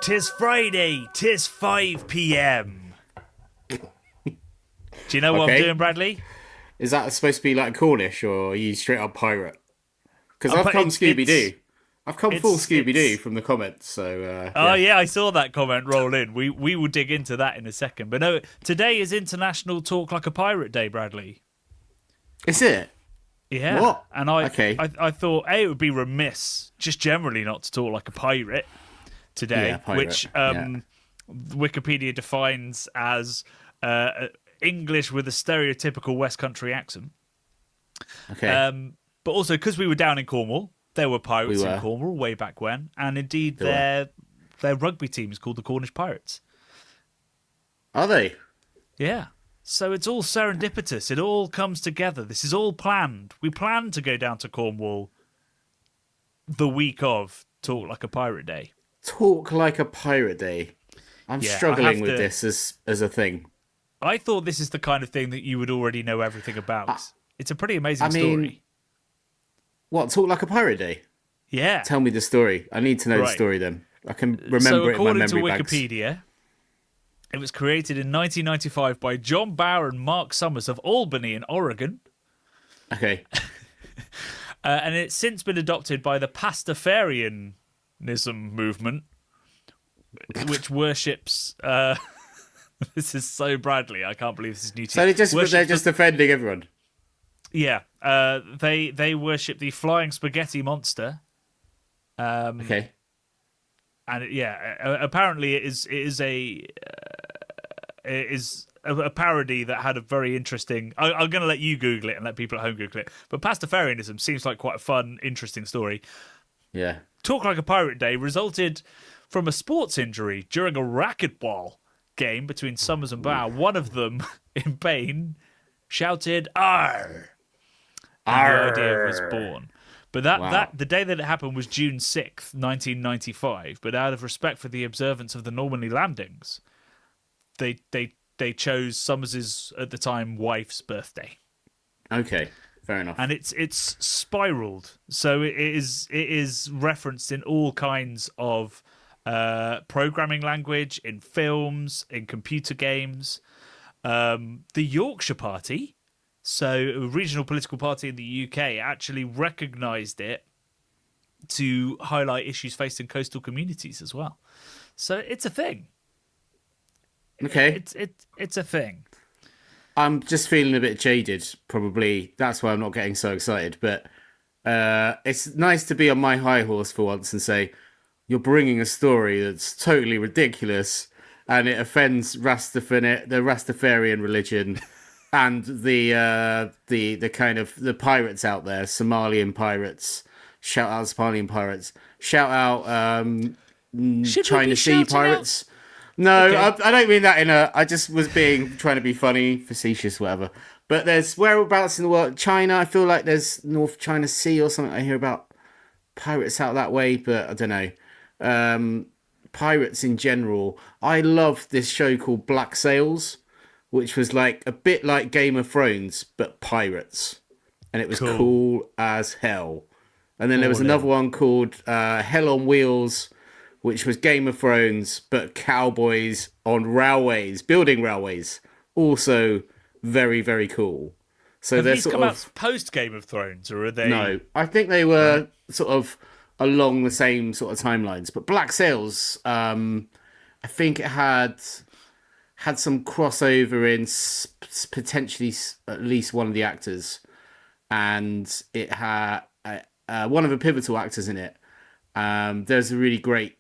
'Tis Friday, 'tis 5 p.m. Do you know what I'm doing, Bradley? Is that supposed to be like Cornish, or are you straight up pirate? Because I've But come Scooby Doo. I've come full Scooby Doo it's from the comments. So Oh yeah, I saw that comment roll in. We will dig into that in a second. But no, today is International Talk Like a Pirate Day, Bradley. Is it? Yeah. What? And I thought it would be remiss just generally not to talk like a pirate today, Yeah, pirate. which Wikipedia defines as English with a stereotypical West Country accent. Okay. But also because we were down in Cornwall, there were pirates We were. in Cornwall way back when, and indeed their rugby team is called the Cornish Pirates. Are they? Yeah. So it's all serendipitous. It all comes together. This is all planned. We planned to go down to Cornwall the week of Talk Like a Pirate Day. Talk like a pirate day. I'm struggling with this as a thing. I thought this is the kind of thing that you would already know everything about. It's a pretty amazing mean, story. What? Talk like a pirate day? Yeah. Tell me the story. I need to know the story then. I can remember it in my memory bags. So according to Wikipedia, it was created in 1995 by John Bauer and Mark Summers of Albany in Oregon. Okay. And it's since been adopted by the Pastafarianism movement, which worships... this is so Bradley. I can't believe this is new to you. So they're just offending everyone. Yeah. They worship the flying spaghetti monster. Okay. And apparently it is a parody that had a very interesting. I'm going to let you Google it and let people at home Google it. But Pastafarianism seems like quite a fun, interesting story. Yeah. Talk Like a Pirate Day resulted from a sports injury during a racquetball game between Summers and Bauer. One of them, in pain, shouted "Arr!" And the idea was born. But the day that it happened was June 6th, 1995. But out of respect for the observance of the Normandy landings, they chose Summers's at the time wife's birthday. Okay, fair enough. And it's spiraled, so it is referenced in all kinds of programming language, in films, in computer games. The Yorkshire Party. So a regional political party in the UK actually recognised it to highlight issues faced in coastal communities as well. So it's a thing. Okay. It's a thing. I'm just feeling a bit jaded, probably. That's why I'm not getting so excited. But it's nice to be on my high horse for once and say, you're bringing a story that's totally ridiculous and it offends the Rastafarian religion. And the kind of the pirates out there, Somalian pirates, shout out Somalian pirates, shout out China Sea pirates. No, okay. I don't mean that I just was trying to be funny, facetious, whatever. But there's whereabouts in the world, China, I feel like there's North China Sea or something. I hear about pirates out that way, but I don't know. Pirates in general. I love this show called Black Sails, which was like a bit like Game of Thrones, but pirates. And it was cool as hell. And then there was another one called Hell on Wheels, which was Game of Thrones, but cowboys on railways, building railways. Also very, very cool. So Have they're these come out post Game of Thrones, or are they... No, I think they were sort of along the same sort of timelines. But Black Sails, I think it had some crossover in potentially at least one of the actors, and it had one of the pivotal actors in it. There's a really great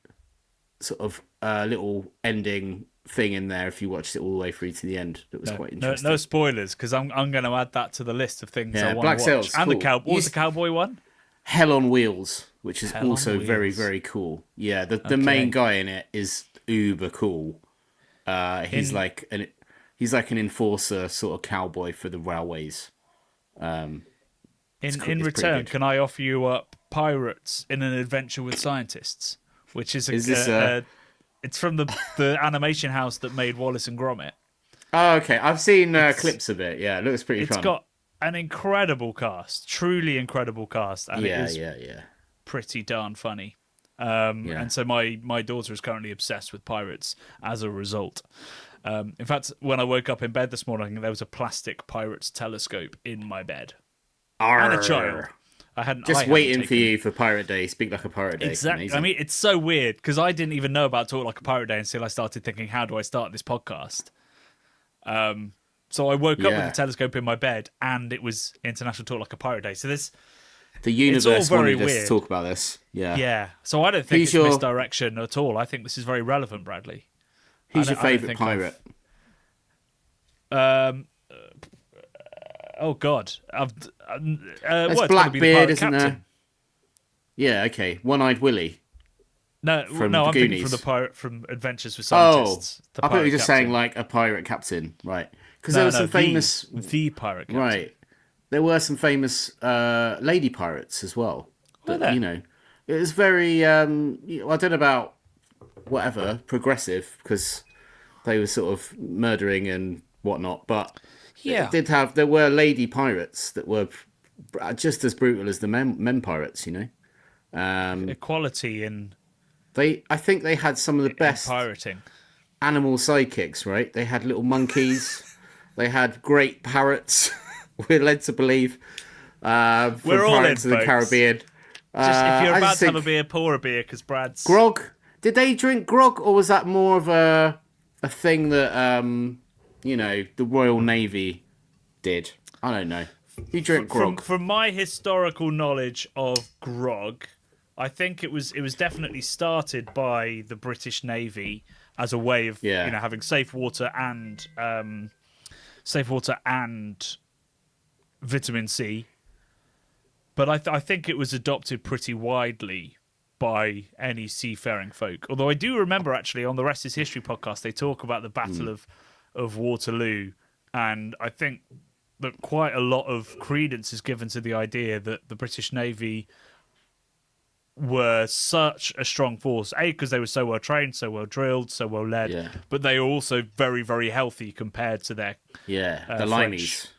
sort of little ending thing in there if you watched it all the way through to the end. That was quite interesting. No spoilers, because I'm going to add that to the list of things I want Black to watch. Sails, and cool. What was the cowboy one? Hell on Wheels, which is Hell also very, very cool. Yeah, the main guy in it is uber cool. He's like an enforcer sort of cowboy for the railways. In return, can I offer you up Pirates in an Adventure with Scientists, which is it's from the animation house that made Wallace and Gromit. Oh, okay. I've seen clips of it. Yeah, it looks pretty fun. It's got an incredible cast, truly incredible cast, and it is pretty darn funny. And so my daughter is currently obsessed with pirates as a result. In fact, when I woke up in bed this morning, there was a plastic pirate's telescope in my bed. Arr. And a child. I hadn't waiting taken... for you for Pirate Day. Speak Like a Pirate Day. Exactly. Amazing. I mean, it's so weird because I didn't even know about Talk Like a Pirate Day until I started thinking, how do I start this podcast? So I woke up with the telescope in my bed, and it was International Talk Like a Pirate Day. So the universe wanted us weird to talk about this. Yeah. Yeah. So I don't think it's misdirection at all. I think this is very relevant, Bradley. Who's your favourite pirate? Oh God, There's Blackbeard, isn't there? Yeah, okay. One-Eyed Willie. No, from I'm Goonies. thinking from the pirate from Adventures with Scientists. I thought you were just saying like a pirate captain, right? Because there were some famous the pirate captain. Right. There were some famous lady pirates as well. But, you know, it was very. I don't know about whatever progressive because they were sort of murdering and whatnot, but. Yeah, there were lady pirates that were just as brutal as the men pirates, you know. Equality in. I think they had some of the best pirating animal sidekicks, right? They had little monkeys, they had great parrots. We're led to believe. From We're all Pirates in, of the Caribbean. Just if you're about to have a beer, pour a beer because Brad's grog. Did they drink grog, or was that more of a thing that you know, the Royal Navy did? I don't know. You drink grog. From my historical knowledge of grog, I think it was definitely started by the British Navy as a way of you know, having safe water and vitamin C. But I think it was adopted pretty widely by any seafaring folk. Although I do remember actually on the Rest is History podcast they talk about the Battle of Waterloo, and I think that quite a lot of credence is given to the idea that the British Navy were such a strong force, because they were so well trained, so well drilled, so well led, but they were also very, very healthy compared to their the limeys.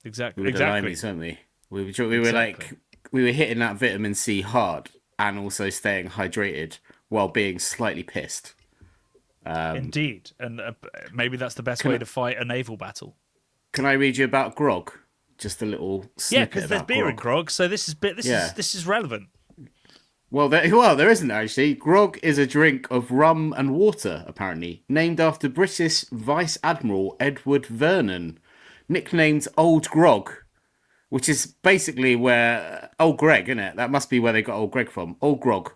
Exactly. We were the limeys, weren't we? We were like we were hitting that vitamin C hard and also staying hydrated while being slightly pissed. Indeed, and maybe that's the best way to fight a naval battle. Can I read you about grog? Just a little snippet because there's beer in grog, so this is relevant. Well, there isn't actually. Grog is a drink of rum and water, apparently, named after British Vice Admiral Edward Vernon, nicknamed Old Grog, which is basically where Old Greg, isn't it? That must be where they got Old Greg from. Old Grog.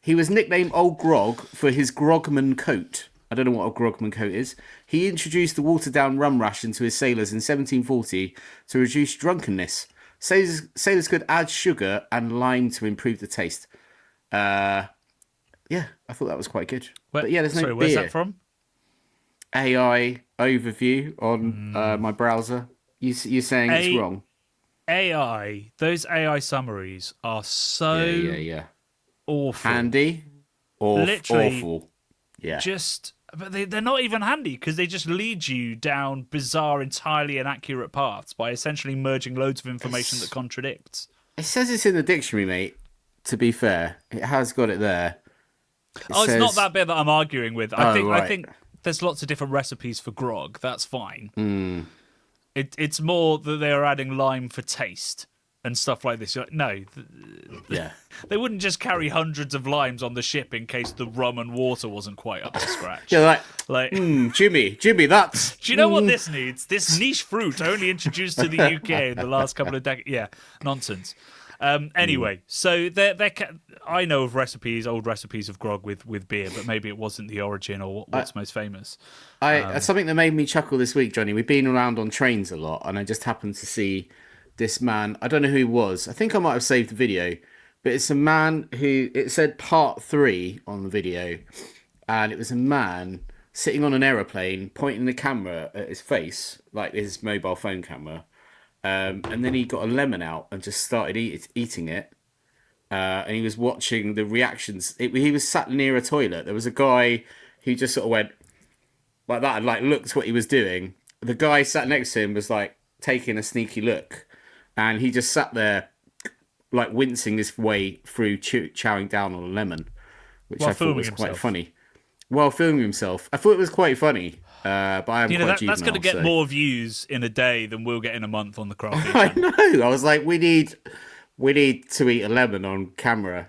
He was nicknamed Old Grog for his grogman coat. I don't know what a grogman coat is. He introduced the watered-down rum ration to his sailors in 1740 to reduce drunkenness. Sailors could add sugar and lime to improve the taste. I thought that was quite good. But yeah, there's no beer. Where's that from? AI overview on my browser. You're saying it's wrong. Those AI summaries are so awful. Handy or awful. Yeah. But they're not even handy because they just lead you down bizarre, entirely inaccurate paths by essentially merging loads of information that contradicts. It says it's in the dictionary, mate. To be fair, it has got it there. It's not that bit that I'm arguing with. I think there's lots of different recipes for grog. That's fine. It's more that they are adding lime for taste and stuff like this. You're like, no, they wouldn't just carry hundreds of limes on the ship in case the rum and water wasn't quite up to scratch. Jimmy, that's... Do you know what this needs? This niche fruit only introduced to the UK in the last couple of decades. Yeah, nonsense. Anyway, so I know of old recipes of grog with beer, but maybe it wasn't the origin or what's most famous. Something that made me chuckle this week, Johnny, we've been around on trains a lot, and I just happened to see this man. I don't know who he was. I think I might have saved the video, but it's a man who, it said part 3 on the video, and it was a man sitting on an aeroplane pointing the camera at his face, like his mobile phone camera. And then he got a lemon out and just started eating it. And he was watching the reactions. He was sat near a toilet. There was a guy who just sort of went like that and like looked what he was doing. The guy sat next to him was like taking a sneaky look. And he just sat there like wincing his way through chowing down on a lemon, which While I thought filming was quite himself. funny. While filming himself, I thought it was quite funny. But I am You know, quite that's going to juvenile, get so more views in a day than we'll get in a month on the craft beer I channel. know. I was like, we need to eat a lemon on camera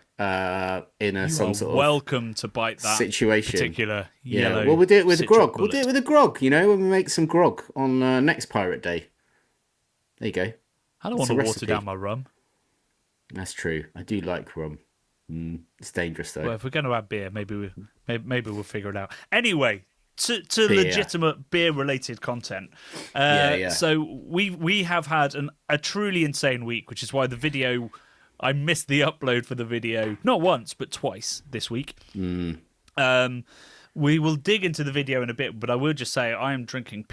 in You some are sort of welcome to bite that situation. particular Yeah, yellow. well, we'll do it with the citric grog. We'll do bullet. it with the grog. You know, when we make some grog on next Pirate Day. There you go. I don't That's want a to water recipe. down my rum. That's true. I do like rum. It's dangerous though. Well, if we're going to add beer, maybe we'll figure it out. Anyway, to Beer. legitimate beer-related content. Yeah. So we have had a truly insane week, which is why the video, I missed the upload for the video not once but twice this week. We will dig into the video in a bit, but I will just say I am drinking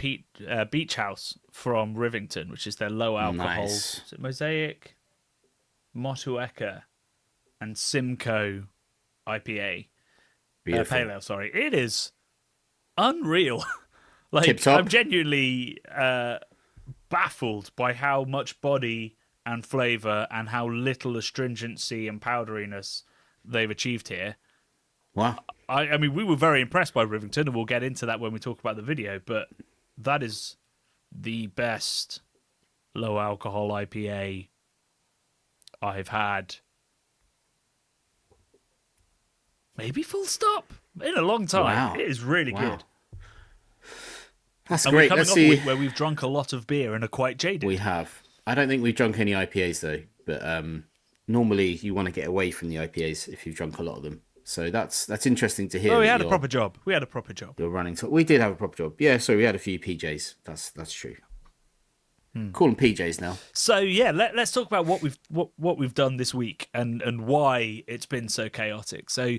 Beach House from Rivington, which is their low alcohol. Nice. Is it Mosaic, Motueka, and Simcoe IPA? Beautiful. Pale ale, sorry. It is unreal. Like, Tip-top. I'm genuinely baffled by how much body and flavour and how little astringency and powderiness they've achieved here. Wow. I mean, we were very impressed by Rivington, and we'll get into that when we talk about the video, but that is the best low alcohol IPA I've had. Maybe full stop in a long time. Wow. It is really Wow. good. That's And great. we're coming Let's off a see. week where we've drunk a lot of beer and are quite jaded. We have. I don't think we've drunk any IPAs though, but normally you want to get away from the IPAs if you've drunk a lot of them. So that's interesting to hear. Oh, we that had a you're- proper job. We had a proper job. You're running. We did have a proper job. Yeah, so we had a few PJs. That's true. Call them PJs now. So yeah, let's talk about what we've done this week and why it's been so chaotic. So,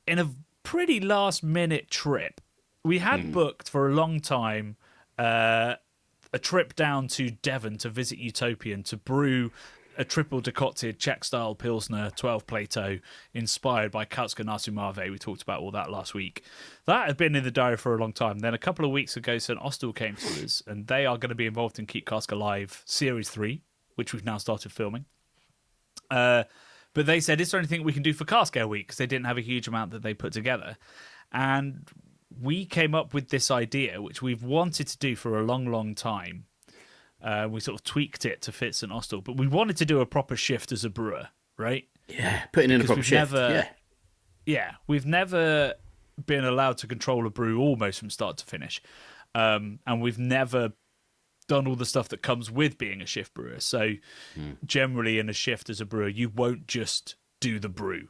in a pretty last minute trip, we had booked for a long time a trip down to Devon to visit Utopian to brew a triple decocted Czech style Pilsner 12 Plato inspired by Kautska Nasumave. We talked about all that last week. That had been in the diary for a long time. Then a couple of weeks ago, St Austell came to us, and they are going to be involved in Keep Cask Alive Series 3, which we've now started filming. But they said, is there anything we can do for Cask Ale Week? Because they didn't have a huge amount that they put together. And we came up with this idea, which we've wanted to do for a long, long time. We sort of tweaked it to fit St Austell, but we wanted to do a proper shift as a brewer, right? Yeah, putting in a proper we've shift. never- Yeah, we've never been allowed to control a brew almost from start to finish. And we've never done all the stuff that comes with being a shift brewer. So generally in a shift as a brewer, you won't just do the brew.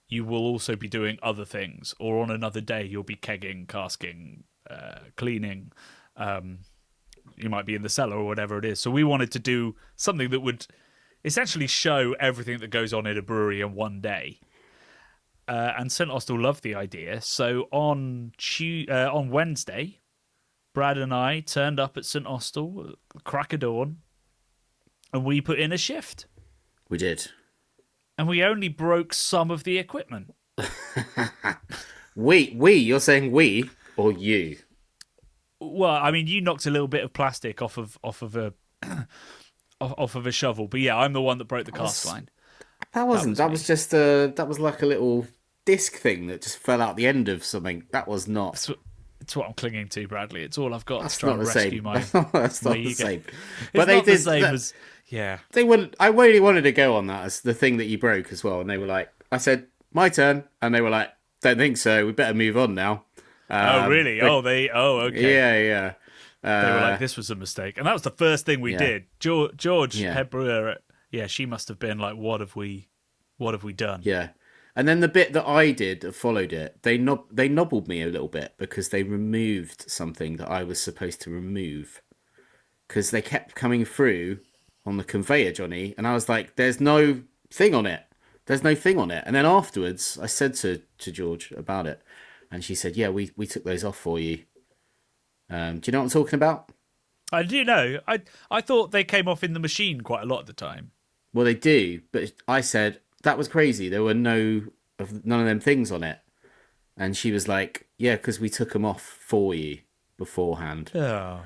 You will also be doing other things. Or on another day, you'll be kegging, casking, cleaning. You might be in the cellar or whatever it is. So we wanted to do something that would essentially show everything that goes on in a brewery in one day. And St Austell loved the idea. So on Wednesday, Brad and I turned up at St Austell, crack of dawn, and we put in a shift. We did. And we only broke some of the equipment. You're saying we or you? Well, I mean, you knocked a little bit of plastic off of a off of a shovel, but yeah, I'm the one that broke the cask line. That wasn't. That was just that was like a little disc thing that just fell out the end of something. That was not. It's what I'm clinging to, Bradley. It's all I've got That's to try not and the rescue same. my. That's not my the ego. same. It's But they not the did. same as yeah. They wouldn't. I really wanted to go on that as the thing that you broke as well, and they were like, "I said my turn," and they were like, "Don't think so. We better move on now." Oh really? Okay. Yeah. They were like, this was a mistake, and that was the first thing we Yeah. did. George, Yeah. head brewer, she must have been like, what have we done? Yeah. And then the bit that I did that followed it, they nobbled me a little bit because they removed something that I was supposed to remove. Because they kept coming through on the conveyor, Johnny, and I was like, there's no thing on it. There's no thing on it. And then afterwards, I said to George about it, and she said, yeah, we took those off for you. Do you know what I'm talking about? I do know. I thought they came off in the machine quite a lot at the time. Well, they do, but I said, that was crazy. There were none of them things on it. And she was like, yeah, because we took them off for you beforehand. Oh.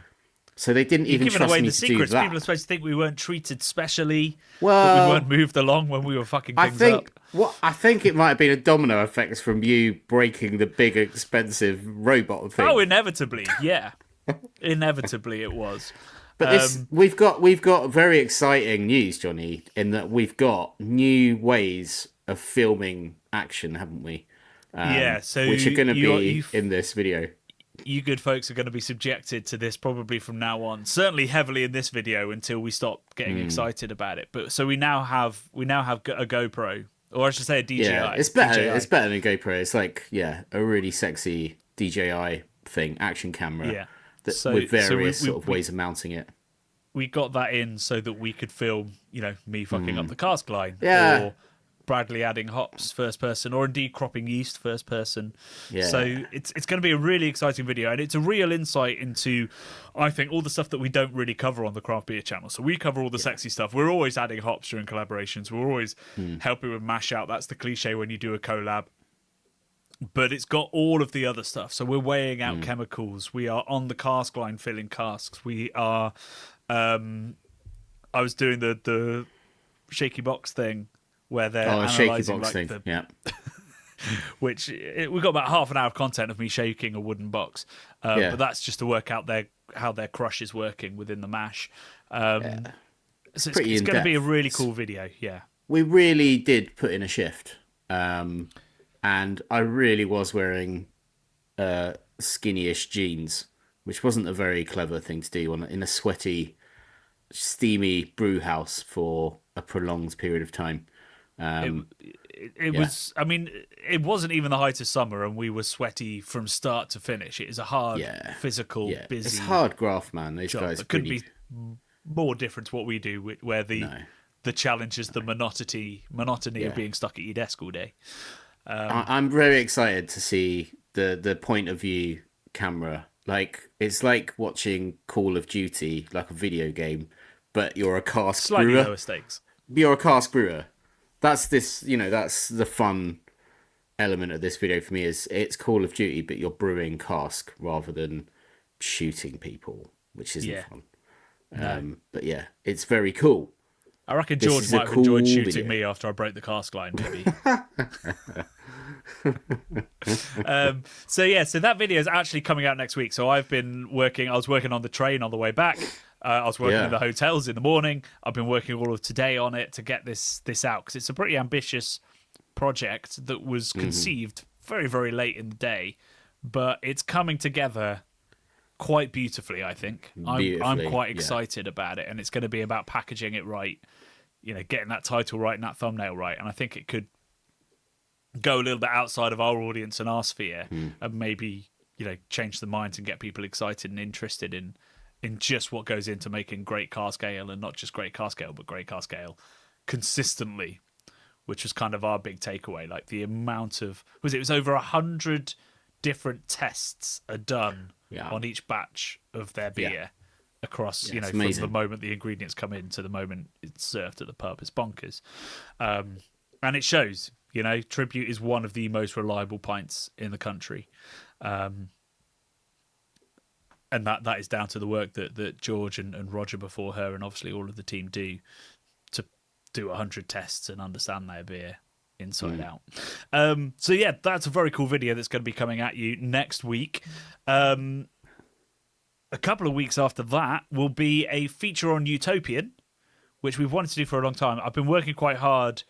So they didn't You're even giving trust away me the to do secrets. that. People are supposed to think we weren't treated specially, that we Well, weren't moved along when we were fucking things up. I think it might have been a domino effect from you breaking the big expensive robot thing. Oh, inevitably, yeah. Inevitably it was. But we've got very exciting news, Johnny, in that we've got new ways of filming action, haven't we? Yeah, so Which are going to be you in this video. you good folks are going to be subjected to this probably from now on. Certainly heavily in this video until we stop getting excited about it. But so we now have a GoPro, or I should say a DJI. Yeah, it's better. DJI. It's better than GoPro. It's like a really sexy DJI thing, action camera. Yeah. With various sort of ways of mounting it. We got that in so that we could film, me fucking up the cask line, or Bradley adding hops first person, or indeed cropping yeast first person. Yeah. So it's going to be a really exciting video, and it's a real insight into, I think, all the stuff that we don't really cover on the craft beer channel. So we cover all the sexy stuff. We're always adding hops during collaborations. We're always helping with mash out. That's the cliche when you do a collab. But it's got all of the other stuff. So we're weighing out chemicals. We are on the cask line filling casks. We are. I was doing the shaky box thing where they're analysing which we got about half an hour of content of me shaking a wooden box. But that's just to work out how their crush is working within the mash. So it's going to be a really cool video. Yeah, we really did put in a shift. And I really was wearing skinny-ish jeans, which wasn't a very clever thing to do in a sweaty, steamy brew house for a prolonged period of time. It was. I mean, it wasn't even the height of summer, and we were sweaty from start to finish. It is a hard, physical, busy. It's hard graft, man. Those guys couldn't be more different to what we do, where the challenge is the monotony of being stuck at your desk all day. I'm very excited to see the point of view camera. Like, it's like watching Call of Duty, like a video game, but you're a cask brewer. Slightly lower stakes. You're a cask brewer. That's that's the fun element of this video for me. Is it's Call of Duty, but you're brewing cask rather than shooting people, which isn't fun. No. But yeah, it's very cool. I reckon George might have enjoyed shooting me after I broke the cask line, maybe. So that video is actually coming out next week. So I was working on the train on the way back. I was working in the hotels in the morning. I've been working all of today on it to get this out, because it's a pretty ambitious project that was conceived very, very late in the day, but it's coming together quite beautifully, I think. I'm quite excited about it, and it's going to be about packaging it right, getting that title right and that thumbnail right, and I think it could go a little bit outside of our audience and our sphere, and maybe change the minds and get people excited and interested in just what goes into making great cask ale, and not just great cask ale, but great cask ale consistently, which was kind of our big takeaway. Like, the amount of it was over 100 different tests are done on each batch of their beer across, from the moment the ingredients come in to the moment it's served at the pub. It's bonkers. And it shows, Tribute is one of the most reliable pints in the country. And that is down to the work that George and Roger before her, and obviously all of the team do to do 100 tests and understand their beer inside out. So yeah, that's a very cool video that's going to be coming at you next week. A couple of weeks after that will be a feature on Utopian, which we've wanted to do for a long time. I've been working quite hard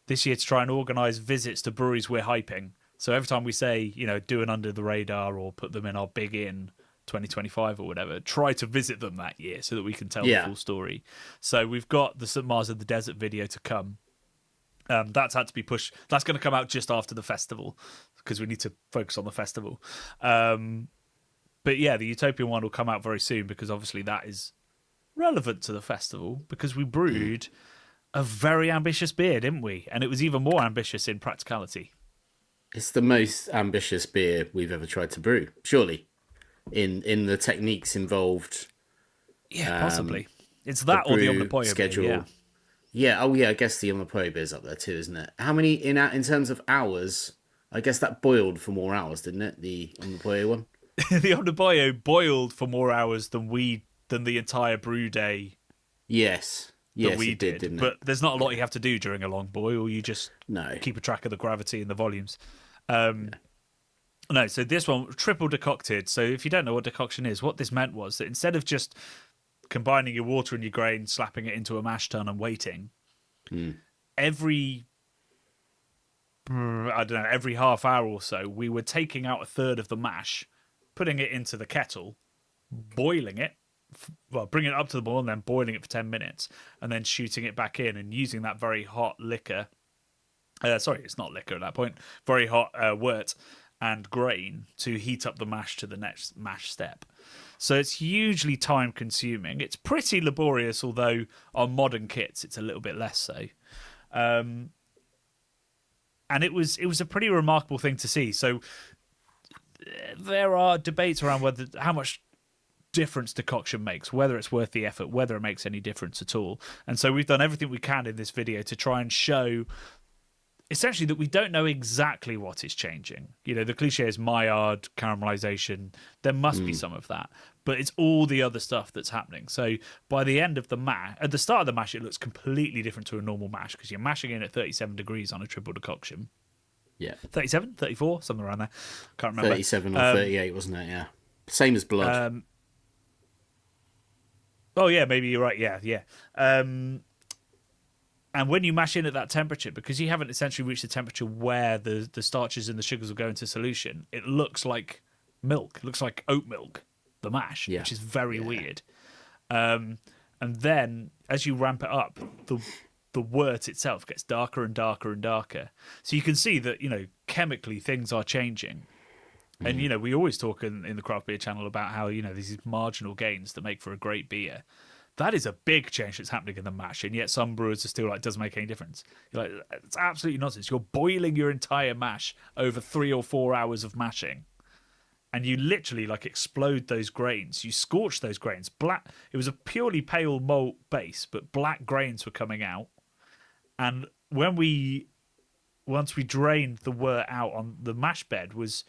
this year to try and organise visits to breweries we're hyping. So every time we say, do an under the radar or put them in our big in 2025 or whatever, try to visit them that year so that we can tell the full story. So we've got the St Mars of the Desert video to come. That's had to be pushed. That's going to come out just after the festival, because we need to focus on the festival. But yeah, the Utopian one will come out very soon, because obviously that is relevant to the festival, because we brewed a very ambitious beer, didn't we? And it was even more ambitious in practicality. It's the most ambitious beer we've ever tried to brew, surely, in the techniques involved. Yeah, possibly. It's that or the Omnipoyo schedule. Beer, yeah. Oh yeah, I guess the Omnipoyo beer is up there too, isn't it? How many in terms of hours? I guess that boiled for more hours, didn't it? The Omnipoyo one. The Omnipoyo boiled for more hours than we than the entire brew day Yes. that Yes, we it did, didn't but it? there's not a lot you have to do during a long boil. You just No. keep a track of the gravity and the volumes. No, so this one, triple decocted. So if you don't know what decoction is, what this meant was that instead of just combining your water and your grain, slapping it into a mash tun and waiting, every, I don't know, every half hour or so, we were taking out a third of the mash, putting it into the kettle, boiling it, well, bringing it up to the boil and then boiling it for 10 minutes, and then shooting it back in and using that very hot liquor. Sorry, it's not liquor at that point. Very hot wort and grain to heat up the mash to the next mash step. So it's hugely time consuming. It's pretty laborious, although on modern kits it's a little bit less so. And it was a pretty remarkable thing to see. So there are debates around whether how much difference decoction makes, whether it's worth the effort, whether it makes any difference at all. And so we've done everything we can in this video to try and show essentially that we don't know exactly what is changing. You know, the cliche is Maillard, caramelization. There must be some of that, but it's all the other stuff that's happening. So by the end of the mash, at the start of the mash, it looks completely different to a normal mash because you're mashing in at 37 degrees on a triple decoction. Yeah. 37, 34, something around there. Can't remember. 37 or 38, wasn't it? Yeah. Same as blood. Oh yeah, maybe you're right. Yeah. And when you mash in at that temperature, because you haven't essentially reached the temperature where the starches and the sugars will go into solution, it looks like milk. It looks like oat milk, the mash, which is very weird. And then as you ramp it up, the wort itself gets darker and darker and darker. So you can see that, you know, chemically things are changing. And, you know, we always talk in the craft beer channel about how, you know, these marginal gains that make for a great beer. That is a big change that's happening in the mash, and yet some brewers are still like, doesn't make any difference. You're like, it's absolutely nonsense. You're boiling your entire mash over 3 or 4 hours of mashing, and you literally like explode those grains. You scorch those grains. Black. It was a purely pale malt base, but black grains were coming out. And once we drained the wort out on the mash bed, was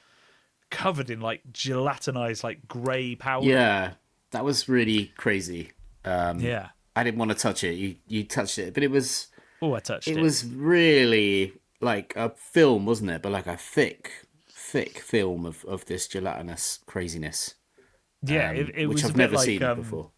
covered in like gelatinized like grey powder. Yeah, that was really crazy. Yeah. I didn't want to touch it. You touched it, but it was. Oh, I touched it. It was really like a film, wasn't it? But like a thick film of this gelatinous craziness. Yeah, it which was I've a bit never like, seen before.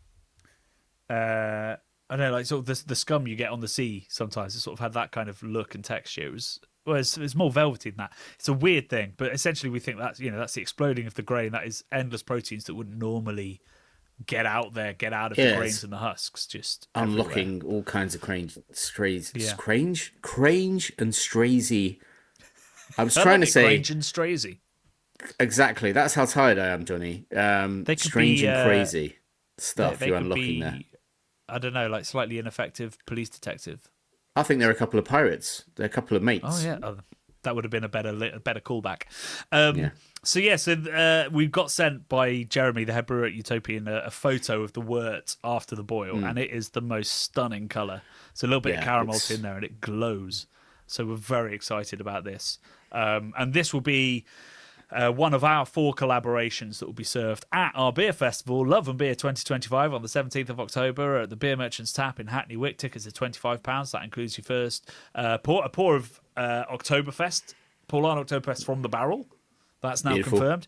I don't know, like sort of the scum you get on the sea sometimes. It sort of had that kind of look and texture. It's more velvety than that. It's a weird thing, but essentially we think that's the exploding of the grain. That is endless proteins that wouldn't normally get out of the grains and the husks, just unlocking everywhere. all kinds of crange and strazy. I was I trying like to say crange and strazy. Exactly. That's how tired I am, Johnny. They could Strange be, and crazy stuff they you're could unlocking be, there. I don't know, like slightly ineffective police detective. I think they're a couple of pirates. They're a couple of mates. Oh yeah, that would have been a better callback. Yeah. So we got sent by Jeremy, the head brewer at Utopian, a photo of the wort after the boil, and it is the most stunning colour. So a little bit of caramel in there, and it glows. So we're very excited about this, and this will be one of our 4 collaborations that will be served at our beer festival, Love and Beer 2025, on the 17th of October at the Beer Merchant's Tap in Hackney Wick. Tickets are £25. That includes your first a pour of Oktoberfest, Paulaner Oktoberfest from the barrel. That's now confirmed.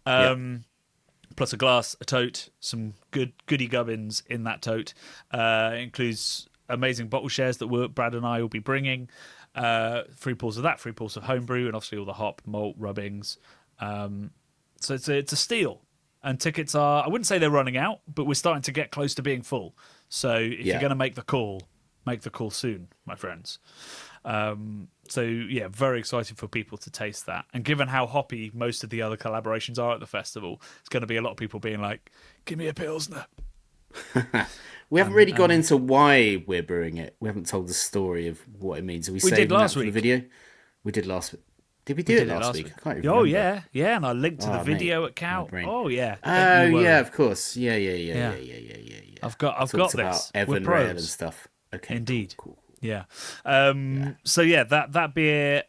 Plus a glass, a tote, some goody gubbins in that tote. It includes amazing bottle shares that Brad and I will be bringing. 3 pours of that, 3 pours of homebrew, and obviously all the hop, malt, rubbings. So it's a steal. And tickets are, I wouldn't say they're running out, but we're starting to get close to being full. So if you're going to make the call soon, my friends. Very excited for people to taste that. And given how hoppy most of the other collaborations are at the festival, it's going to be a lot of people being like, give me a Pilsner. We haven't really gone into why we're brewing it. We haven't told the story of what it means. Are we saving that for the video? We did last week. Did we do it last week? I can't even remember. Yeah, and I linked to the video at Cow. Oh yeah. Oh yeah, of course. Yeah. I've got Talked this. about Evan Rail and stuff. Okay. Indeed. Cool. Yeah. So that beer,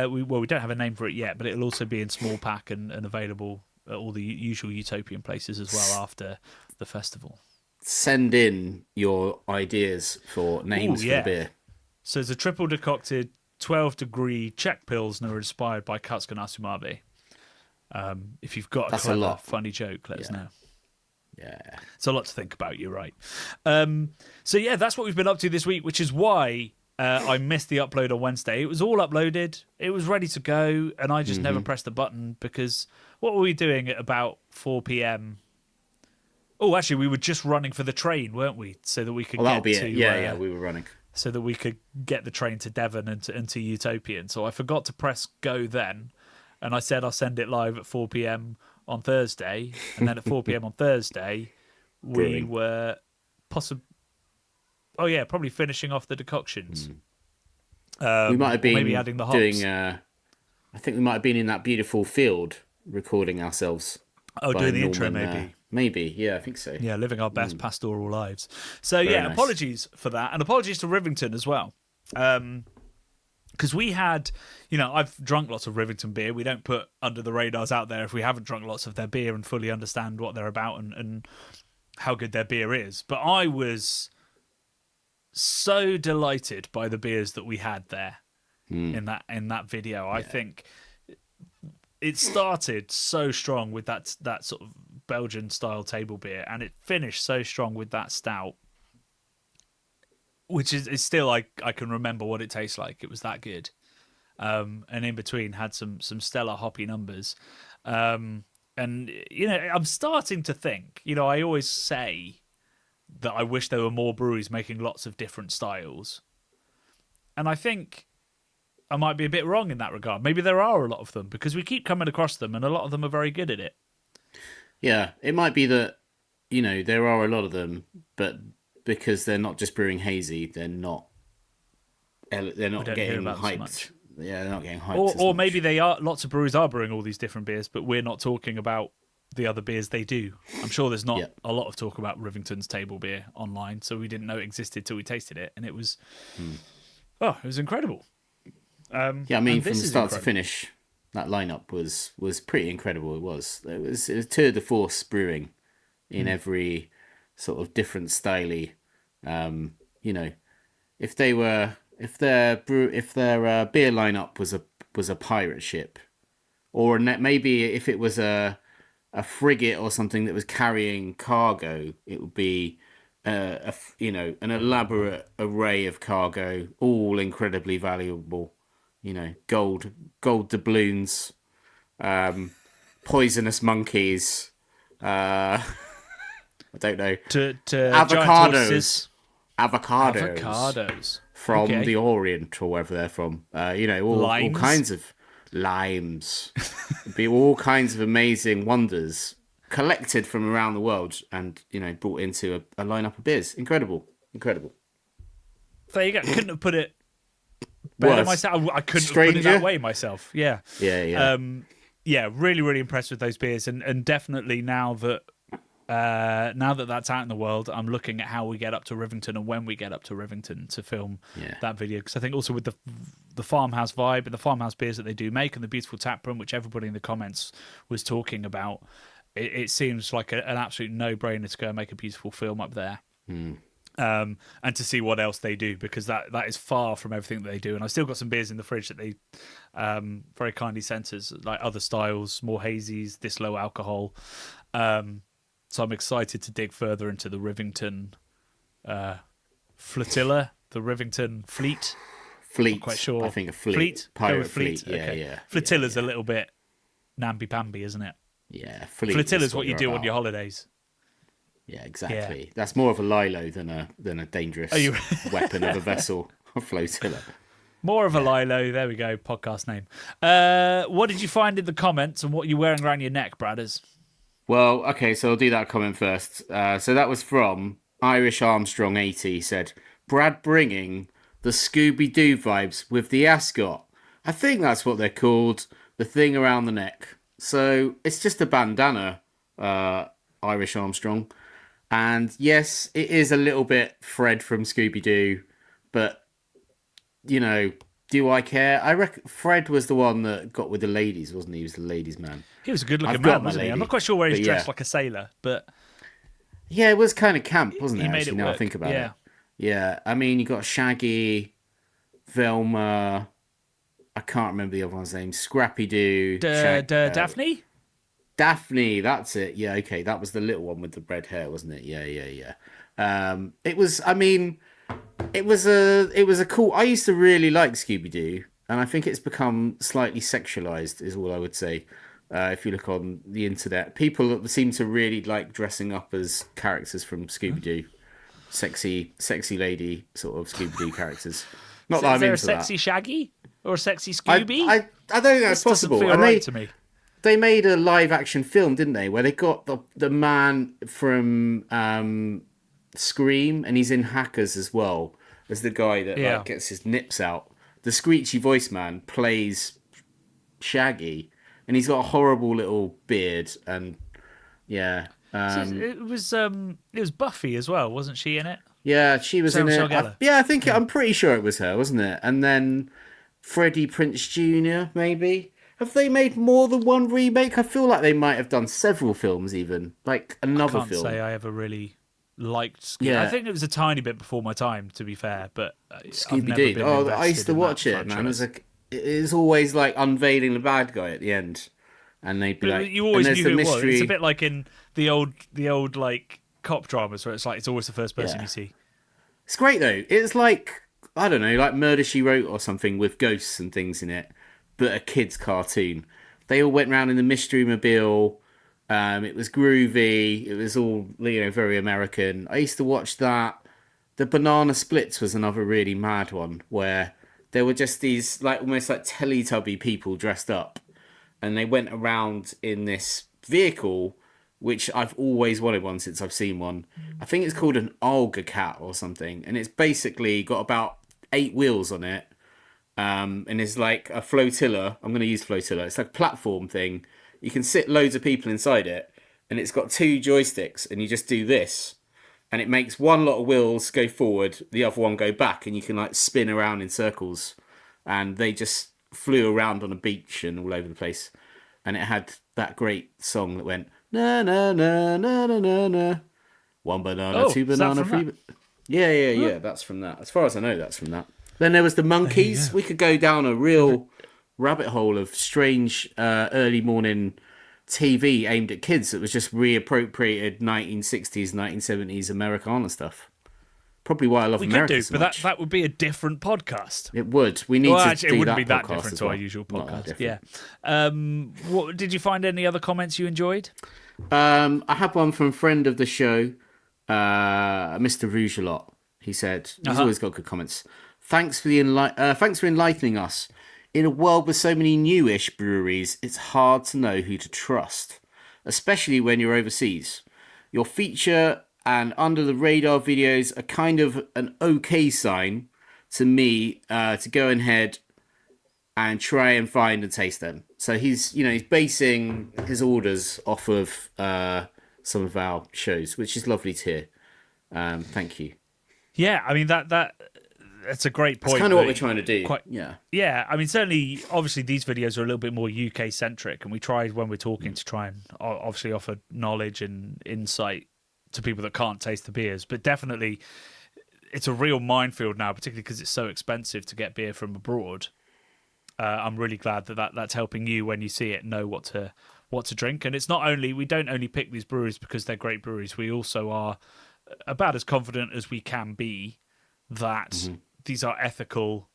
we don't have a name for it yet, but it'll also be in small pack and available at all the usual Utopian places as well after the festival. send in your ideas for names Ooh, for the yeah. beer. So it's a triple decocted 12-degree Czech Pilsner inspired by Kacka na Sumavi. If you've got a That's a clever, lot. funny joke, let us know. Yeah. It's a lot to think about, you're right. So yeah, that's what we've been up to this week, which is why I missed the upload on Wednesday. It was all uploaded, it was ready to go, and I just never pressed the button because what were we doing at about 4 p.m? Oh, actually, we were just running for the train, weren't we? So that we could That'll get be to it. Yeah, we were running. so that we could get the train to Devon and to Utopian. So I forgot to press go then, and I said I'll send it live at 4 p.m. on Thursday, and then at 4 p.m. on Thursday, we Brewing. were probably finishing off the decoctions. We might have been maybe adding the hops. doing. I think we might have been in that beautiful field recording ourselves. Oh, by doing the intro, Norman, maybe. Maybe, yeah, I think so. Yeah, living our best pastoral lives. So yeah, nice. apologies for that, and apologies to Rivington as well. Because we had, I've drunk lots of Rivington beer. We don't put under the radars out there if we haven't drunk lots of their beer and fully understand what they're about and how good their beer is. But I was so delighted by the beers that we had there in that video. I think it started so strong with that sort of Belgian style table beer, and it finished so strong with that stout, which is still I can remember what it tastes like. It was that good. And in between had some stellar hoppy numbers. And I'm starting to think, I always say that I wish there were more breweries making lots of different styles. And I think I might be a bit wrong in that regard. Maybe there are a lot of them because we keep coming across them and a lot of them are very good at it. Yeah, it might be that, there are a lot of them, but because they're not just brewing hazy, they're not getting hyped. Yeah, they're not getting hyped. Or maybe they are. Lots of breweries are brewing all these different beers, but we're not talking about the other beers they do. I'm sure there's not a lot of talk about Rivington's table beer online, so we didn't know it existed till we tasted it, and it was it was incredible. From start to finish, that lineup was pretty incredible. It was tour de force brewing in every sort of different styley. If their beer lineup was a pirate ship, or maybe if it was a frigate or something that was carrying cargo, it would be an elaborate array of cargo, all incredibly valuable. Gold doubloons, poisonous monkeys. I don't know. To avocados from the Orient or wherever they're from. All kinds of limes. Be all kinds of amazing wonders collected from around the world and brought into a lineup of beers. Incredible. There you go. Couldn't have put it better myself. I couldn't have put it that way myself. Yeah. Really, really impressed with those beers, and definitely now that that's out in the world, I'm looking at how we get up to Rivington and when we get up to Rivington to film that video, because I think also with the farmhouse vibe and the farmhouse beers that they do make and the beautiful tap room, which everybody in the comments was talking about, it seems like an absolute no-brainer to go and make a beautiful film up there. And to see what else they do, because that is far from everything that they do. And I've still got some beers in the fridge that they very kindly sent us, like other styles, more hazies, this low alcohol. So I'm excited to dig further into the Rivington flotilla, the Rivington fleet. Fleet, not quite sure. I think a fleet. Pirate fleet. Yeah. Flotilla's a little bit namby-pamby, isn't it? Yeah, flotilla's what you do on your holidays. Yeah, exactly. Yeah. That's more of a lilo than a dangerous weapon of a vessel, a flotilla. More of a lilo. There we go. Podcast name. What did you find in the comments, and what are you wearing around your neck, Bradders? Well, okay, so I'll do that comment first. So that was from Irish Armstrong 80. Said, Brad bringing the Scooby-Doo vibes with the ascot. I think that's what they're called, the thing around the neck. So it's just a bandana, Irish Armstrong. And yes, it is a little bit Fred from Scooby-Doo, but, do I care? I reckon Fred was the one that got with the ladies, wasn't he? He was the ladies' man. He was a good-looking man, wasn't he? I'm not quite sure where he's dressed like a sailor, but... Yeah, it was kind of camp, wasn't it? He made Actually, it now I work. think about Yeah. it. Yeah, I mean, you got Shaggy, Velma. I can't remember the other one's name. Scrappy Doo, Daphne? Daphne. That's it. Yeah, okay, that was the little one with the red hair, wasn't it? Yeah, yeah, yeah. It was. I mean, it was a cool. I used to really like Scooby Doo, and I think it's become slightly sexualized, is all I would say. If you look on the internet, people seem to really like dressing up as characters from Scooby Doo, sexy lady sort of Scooby Doo characters. Not that Is I'm there a into that. sexy Shaggy or a sexy I, Scooby? I don't think that's This doesn't possible. feel And right to me. they made a live action film, didn't they? Where they got the man from Scream, and he's in Hackers as well as the guy that Yeah. like gets his nips out. The screechy voice man plays Shaggy, and he's got a horrible little beard, and yeah, It was Buffy as well, wasn't she in it? yeah, she was Sarah in Michelle it. Gellar. Yeah, I think I'm pretty sure it was her, wasn't it? And then Freddie Prince Jr. maybe. Have they made more than one remake? I feel like they might have done several films, even like another Can't film. say I ever really liked Scooby. I Yeah, think it was a tiny bit before my time, to be fair, but I've Scooby never Doo. been Oh, invested I used to in watch that it, man. It was franchise. like it is always like unveiling the bad guy at the end, and they'd be But like, you and always there's knew the who it was. It's a mystery. bit like in the old like cop dramas where it's like it's always the first person Yeah, you see. it's great though. It's like I don't know, like Murder She Wrote or something with ghosts and things in it, but a kids' cartoon. They all went round in the mystery mobile. It was groovy. It was all very American. I used to watch that. The Banana Splits was another really mad one where there were just these like almost like Teletubby people dressed up, and they went around in this vehicle, which I've always wanted one since I've seen one. I think it's called an Olga Cat or something, and it's basically got about 8 wheels on it, and it's like a flotilla. I'm going to use flotilla. It's like a platform thing. You can sit loads of people inside it, and it's got 2 joysticks, and you just do this, and it makes one lot of wheels go forward, the other one go back, and you can like spin around in circles. And they just flew around on a beach and all over the place. And it had that great song that went na na na na na na na. One banana, Oh, two is that banana, from that? three. Yeah, yeah, yeah. That's from that. As far as I know, that's from that. Then there was the There you monkeys. go. We could go down a real rabbit hole of strange early morning TV aimed at kids that was just reappropriated 1960s, 1970s Americana stuff. Probably why I love We could America do, so but that much. that would be a different podcast. It would. We need Well, to actually, it do wouldn't that be that podcast different as to our well. usual Not that podcast. different. Yeah. What did you find? Any other comments you enjoyed? I had one from friend of the show, Mr. Rougelot. He said he's Uh-huh. always got good comments. Thanks for enlightening us. In a world with so many newish breweries, it's hard to know who to trust, especially when you're overseas. Your feature and under the radar videos are kind of an okay sign to me to go ahead and try and find and taste them. So he's basing his orders off of some of our shows, which is lovely to hear. Thank you. Yeah, I mean that's a great point. That's kind of what that we're trying to do. Quite, Yeah. yeah. I mean, certainly, obviously, these videos are a little bit more UK centric, and we tried when we're talking to try and obviously offer knowledge and insight to people that can't taste the beers. But definitely, it's a real minefield now, particularly because it's so expensive to get beer from abroad. I'm really glad that's helping you when you see it know what to drink. And it's not only we don't only pick these breweries because they're great breweries. We also are about as confident as we can be that these are ethical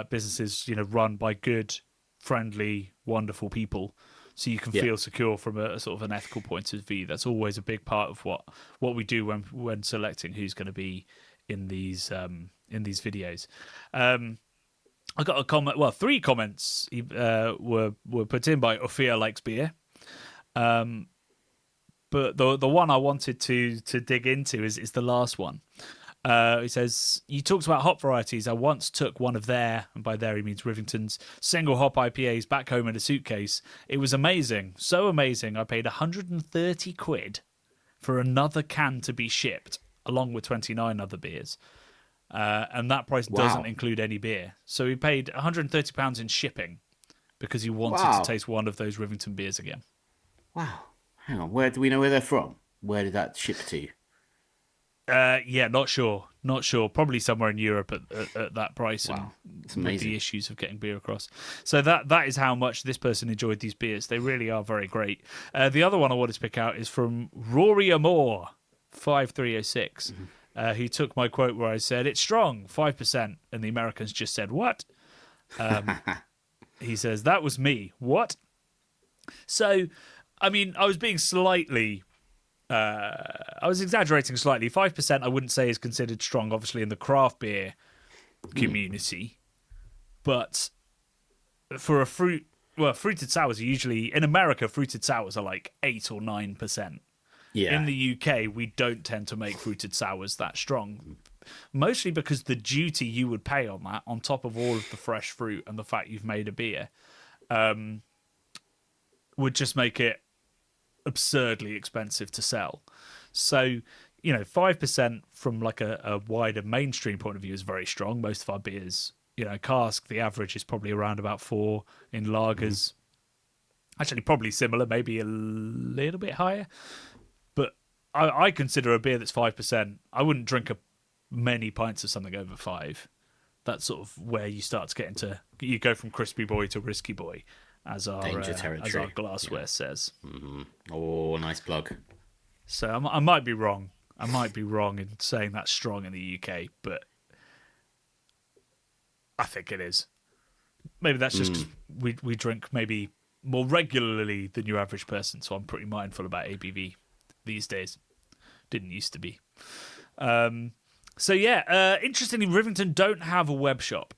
businesses, run by good, friendly, wonderful people. So you can Yeah. feel secure from a sort of an ethical point of view. That's always a big part of what we do when selecting who's going to be in these videos. I got a comment. Well, 3 comments were put in by Ophia Likes Beer. But the one I wanted to dig into is the last one. He says, you talked about hop varieties. I once took one of their, and by there he means Rivington's, single hop IPAs back home in a suitcase. It was amazing. So amazing. I paid 130 quid for another can to be shipped, along with 29 other beers. And that price doesn't Wow. include any beer. So he paid £130 in shipping because he wanted to Wow. taste one of those Rivington beers again. Wow. Hang on. Where do we know where they're from? where did that ship to? Yeah, not sure. Not sure. Probably somewhere in Europe at that price, Wow, and it's with amazing. the issues of getting beer across. So that is how much this person enjoyed these beers. They really are very great. The other one I wanted to pick out is from Rory Amore, 5306, who took my quote where I said, "It's strong, 5%," and the Americans just said, "What?" He says, "That was me. What?" So, I mean, I was being slightly I was exaggerating slightly. 5% I wouldn't say is considered strong, obviously, in the craft beer community. But for fruited sours are usually, in America, fruited sours are like 8 or 9%. Yeah. In the UK, we don't tend to make fruited sours that strong. Mostly because the duty you would pay on that, on top of all of the fresh fruit and the fact you've made a beer, would just make it absurdly expensive to sell. So, 5% from like a wider mainstream point of view is very strong. Most of our beers, cask, the average is probably around about 4 in lagers. Actually, probably similar, maybe a little bit higher. But I consider a beer that's 5%. I wouldn't drink many pints of something over 5. That's sort of where you start to get into. You go from crispy boy to risky boy, as Danger territory. our glassware says. Oh, nice plug. So I might be wrong. I might be wrong in saying that's strong in the UK, but I think it is. Maybe that's just 'cause we drink maybe more regularly than your average person, so I'm pretty mindful about ABV these days. Didn't used to be. Interestingly, Rivington don't have a web shop.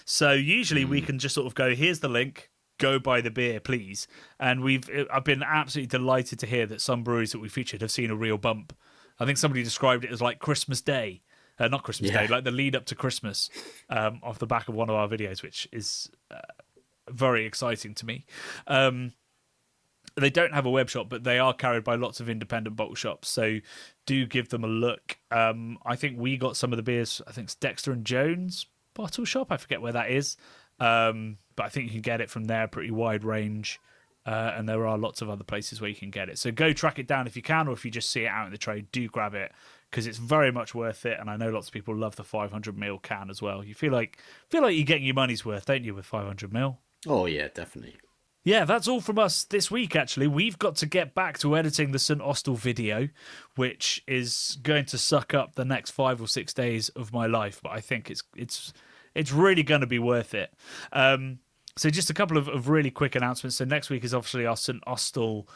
So usually we can just sort of go, here's the link, go buy the beer, please. And I've been absolutely delighted to hear that some breweries that we featured have seen a real bump. I think somebody described it as like Christmas Day. Not Christmas Day, like the lead up to Christmas, off the back of one of our videos, which is very exciting to me. They don't have a web shop, but they are carried by lots of independent bottle shops. So do give them a look. I think we got some of the beers. I think it's Dexter and Jones bottle shop. I forget where that is. But I think you can get it from there, pretty wide range. And there are lots of other places where you can get it. So go track it down if you can, or if you just see it out in the trade, do grab it because it's very much worth it. And I know lots of people love the 500ml can as well. You feel like you're getting your money's worth, don't you, with 500ml? Oh yeah, definitely. Yeah, that's all from us this week, actually. We've got to get back to editing the St Austell video, which is going to suck up the next 5 or 6 days of my life, but I think it's really going to be worth it. So just a couple of really quick announcements. So next week is obviously our St Austell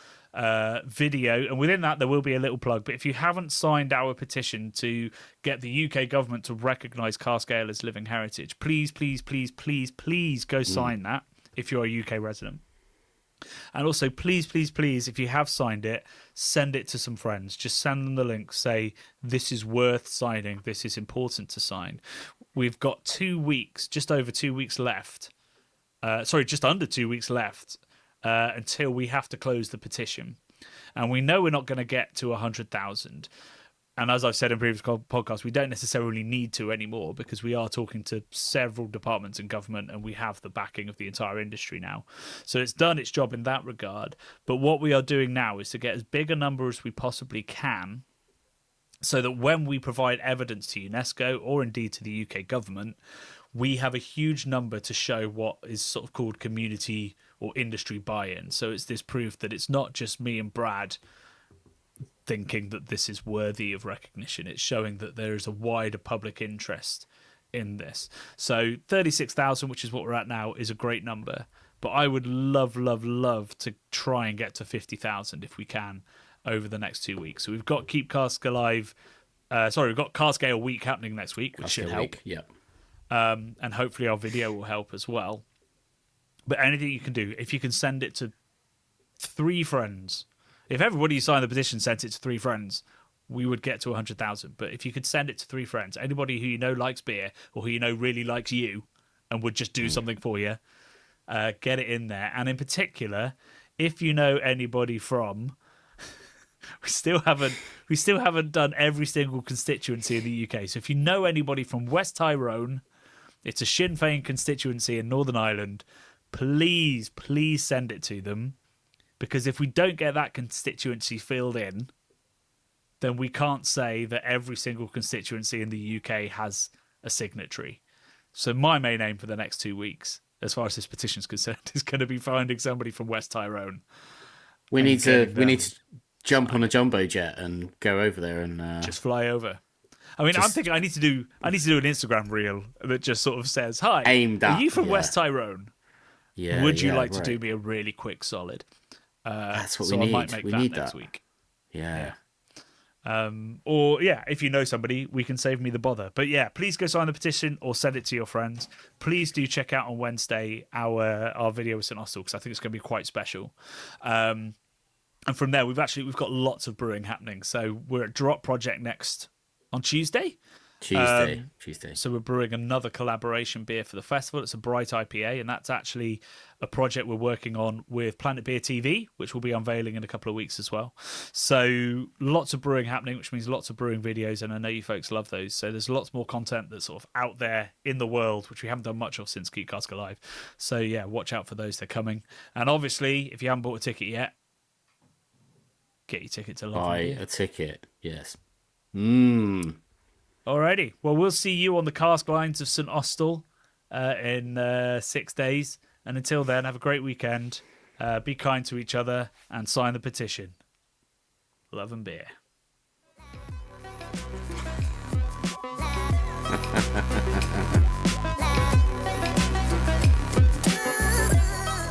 video, and within that there will be a little plug. But if you haven't signed our petition to get the UK government to recognise cask ale as living heritage, please go sign that if you're a UK resident. And also, please, if you have signed it, send it to some friends. Just send them the link. Say, this is worth signing. This is important to sign. We've got 2 weeks, just over 2 weeks left. Just under 2 weeks left until we have to close the petition. And we know we're not going to get to 100,000. And as I've said in previous podcasts, we don't necessarily need to anymore because we are talking to several departments in government and we have the backing of the entire industry now. So it's done its job in that regard. But what we are doing now is to get as big a number as we possibly can so that when we provide evidence to UNESCO or indeed to the UK government, we have a huge number to show what is sort of called community or industry buy-in. So it's this proof that it's not just me and Brad thinking that this is worthy of recognition. It's showing that there is a wider public interest in this. So 36,000, which is what we're at now, is a great number. But I would love to try and get to 50,000 if we can over the next 2 weeks. So we've got Keep Cask Alive. We've got Cask Ale Week happening next week, which should help. Yeah. And hopefully our video will help as well. But anything you can do, if you can send it to 3 friends, if everybody who signed the petition sent it to 3 friends, we would get to 100,000. But if you could send it to 3 friends, anybody who you know likes beer or who you know really likes you and would just do something for you, get it in there. And in particular, if you know anybody from... We still haven't done every single constituency in the UK. So if you know anybody from West Tyrone, it's a Sinn Féin constituency in Northern Ireland, please send it to them. Because if we don't get that constituency filled in, then we can't say that every single constituency in the UK has a signatory. So my main aim for the next 2 weeks, as far as this petition is concerned, is going to be finding somebody from West Tyrone. We need to jump on a jumbo jet and go over there and just fly over. I mean, I'm thinking I need to do an Instagram reel that just sort of says, "Hi, are you from West Tyrone? Yeah. Would you like to do me a really quick solid?" That's what so we need. I might make we that need next that. week. Yeah. Or if you know somebody, we can save me the bother. But yeah, please go sign the petition or send it to your friends. Please do check out on Wednesday our video with St Austell, because I think it's going to be quite special. And from there, we've got lots of brewing happening. So we're at Drop Project next on Tuesday. Tuesday. So we're brewing another collaboration beer for the festival. It's a bright IPA, and that's actually a project we're working on with Planet Beer TV, which we'll be unveiling in a couple of weeks as well. So lots of brewing happening, which means lots of brewing videos, and I know you folks love those. So there's lots more content that's sort of out there in the world, which we haven't done much of since Keep Cask Alive. So yeah, watch out for those. They're coming. And obviously, if you haven't bought a ticket yet, get your ticket to Love and Beer. Buy a ticket, yes. Alrighty. Well, we'll see you on the cask lines of St Austell in 6 days. And until then, have a great weekend. Be kind to each other and sign the petition. Love and Beer.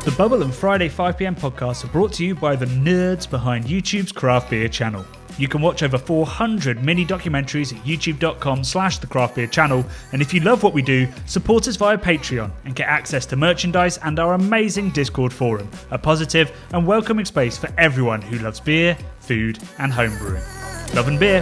The Bubble and Friday 5pm podcasts are brought to you by the nerds behind YouTube's Craft Beer channel. You can watch over 400 mini documentaries at youtube.com/the Craft Beer channel. And if you love what we do, support us via Patreon and get access to merchandise and our amazing Discord forum, a positive and welcoming space for everyone who loves beer, food and homebrewing. Love and Beer.